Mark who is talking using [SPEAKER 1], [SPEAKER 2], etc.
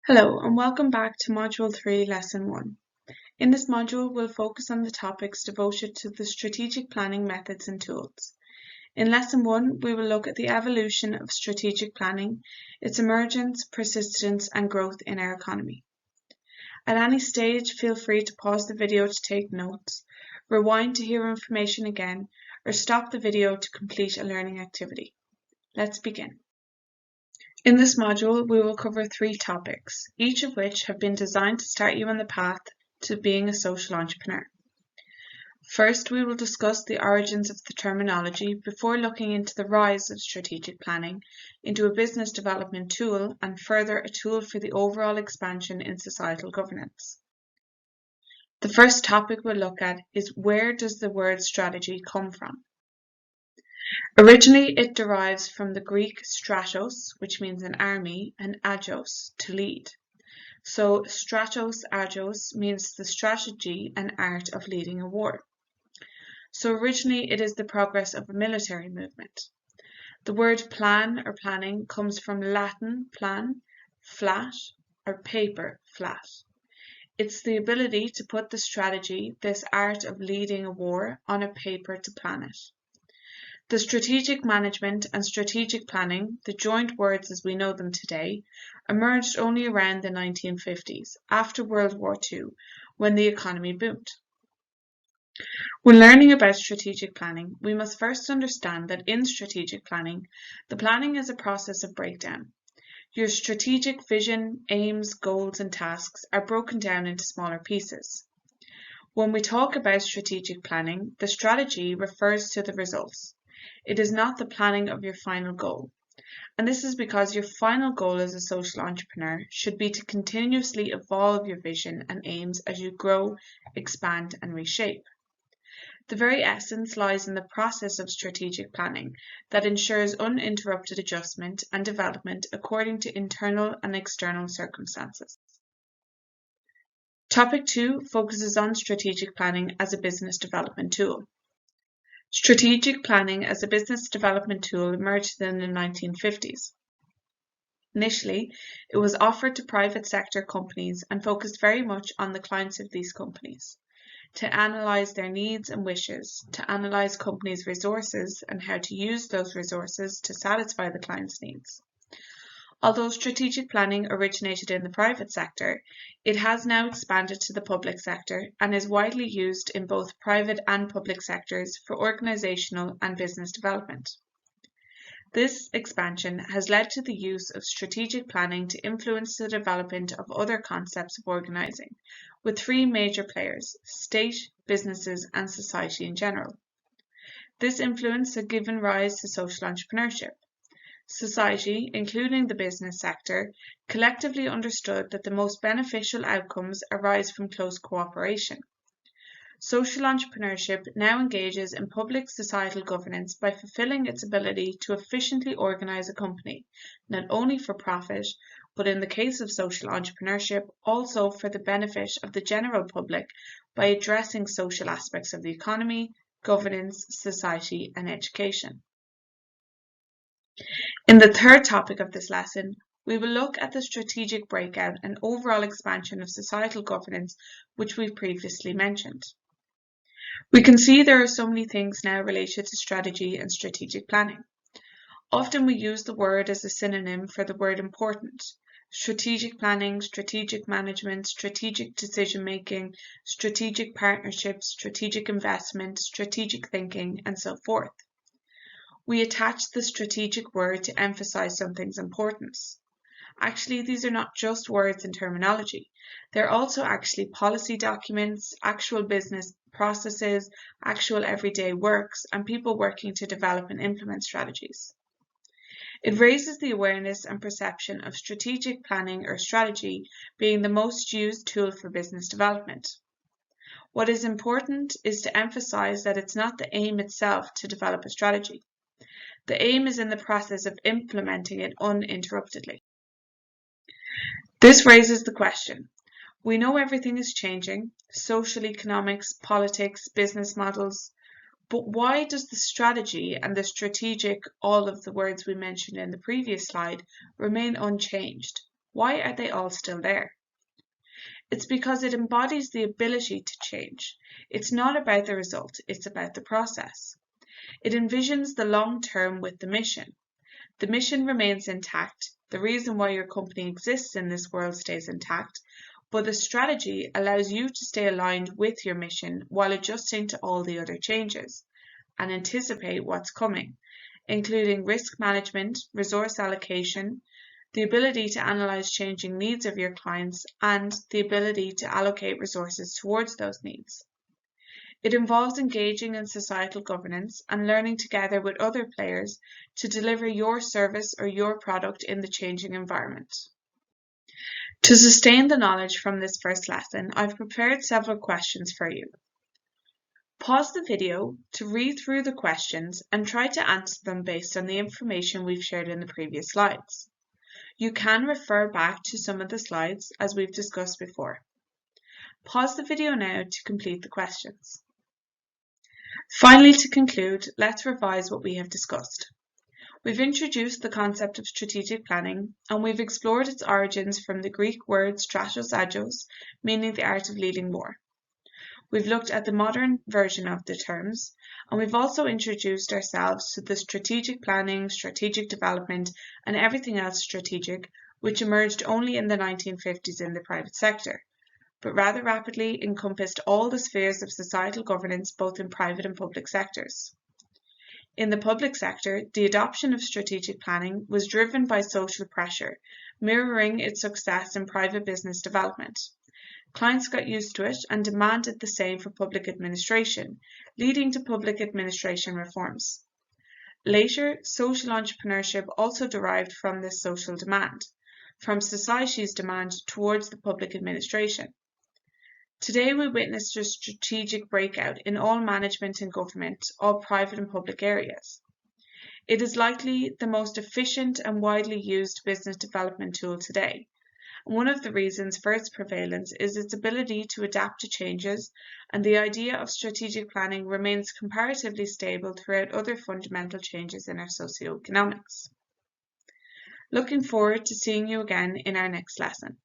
[SPEAKER 1] Hello and welcome back to Module 3, Lesson 1. In this module, we'll focus on the topics devoted to the strategic planning methods and tools. In Lesson 1, we will look at the evolution of strategic planning, its emergence, persistence, and growth in our economy. At any stage, feel free to pause the video to take notes, rewind to hear information again, or stop the video to complete a learning activity. Let's begin. In this module, we will cover 3 topics, each of which have been designed to start you on the path to being a social entrepreneur. First, we will discuss the origins of the terminology before looking into the rise of strategic planning into a business development tool and further a tool for the overall expansion in societal governance. The first topic we'll look at is where does the word strategy come from? Originally, it derives from the Greek stratos, which means an army, and agos, to lead. So stratos agos means the strategy and art of leading a war. So originally, it is the progress of a military movement. The word plan or planning comes from Latin plan, flat, or paper, flat. It's the ability to put the strategy, this art of leading a war, on a paper to plan it. The strategic management and strategic planning, the joint words as we know them today, emerged only around the 1950s, after World War II, when the economy boomed. When learning about strategic planning, we must first understand that in strategic planning, the planning is a process of breakdown. Your strategic vision, aims, goals, and tasks are broken down into smaller pieces. When we talk about strategic planning, the strategy refers to the results. It is not the planning of your final goal. And this is because your final goal as a social entrepreneur should be to continuously evolve your vision and aims as you grow, expand, and reshape. The very essence lies in the process of strategic planning that ensures uninterrupted adjustment and development according to internal and external circumstances. Topic 2 focuses on strategic planning as a business development tool. Strategic planning as a business development tool emerged in the 1950s. Initially, it was offered to private sector companies and focused very much on the clients of these companies, to analyse their needs and wishes, to analyse companies' resources and how to use those resources to satisfy the client's needs. Although strategic planning originated in the private sector, it has now expanded to the public sector and is widely used in both private and public sectors for organisational and business development. This expansion has led to the use of strategic planning to influence the development of other concepts of organising, with 3 major players: state, businesses, and society in general. This influence has given rise to social entrepreneurship. Society, including the business sector, collectively understood that the most beneficial outcomes arise from close cooperation. Social entrepreneurship now engages in public societal governance by fulfilling its ability to efficiently organise a company, not only for profit, but in the case of social entrepreneurship, also for the benefit of the general public by addressing social aspects of the economy, governance, society, and education. In the third topic of this lesson, we will look at the strategic breakout and overall expansion of societal governance, which we previously mentioned. We can see there are so many things now related to strategy and strategic planning. Often we use the word as a synonym for the word important. Strategic planning, strategic management, strategic decision-making, strategic partnerships, strategic investment, strategic thinking, and so forth. We attach the strategic word to emphasize something's importance. Actually, these are not just words and terminology. They're also actually policy documents, actual business processes, actual everyday works, and people working to develop and implement strategies. It raises the awareness and perception of strategic planning or strategy being the most used tool for business development. What is important is to emphasize that it's not the aim itself to develop a strategy. The aim is in the process of implementing it uninterruptedly. This raises the question. We know everything is changing, social economics, politics, business models, but why does the strategy and the strategic, all of the words we mentioned in the previous slide, remain unchanged? Why are they all still there? It's because it embodies the ability to change. It's not about the result, it's about the process. It envisions the long term with the mission. The mission remains intact, the reason why your company exists in this world stays intact, but the strategy allows you to stay aligned with your mission while adjusting to all the other changes and anticipate what's coming, including risk management, resource allocation, the ability to analyze changing needs of your clients, and the ability to allocate resources towards those needs. It involves engaging in societal governance and learning together with other players to deliver your service or your product in the changing environment. To sustain the knowledge from this first lesson, I've prepared several questions for you. Pause the video to read through the questions and try to answer them based on the information we've shared in the previous slides. You can refer back to some of the slides as we've discussed before. Pause the video now to complete the questions. Finally, to conclude, let's revise what we have discussed. We've introduced the concept of strategic planning, and we've explored its origins from the Greek word stratos agios, meaning the art of leading war. We've looked at the modern version of the terms, and we've also introduced ourselves to the strategic planning, strategic development, and everything else strategic, which emerged only in the 1950s in the private sector, but rather rapidly encompassed all the spheres of societal governance both in private and public sectors. In the public sector, the adoption of strategic planning was driven by social pressure, mirroring its success in private business development. Clients got used to it and demanded the same for public administration, leading to public administration reforms. Later, social entrepreneurship also derived from this social demand, from society's demand towards the public administration. Today, we witness a strategic breakout in all management and government, all private and public areas. It is likely the most efficient and widely used business development tool today. One of the reasons for its prevalence is its ability to adapt to changes, and the idea of strategic planning remains comparatively stable throughout other fundamental changes in our socioeconomics. Looking forward to seeing you again in our next lesson.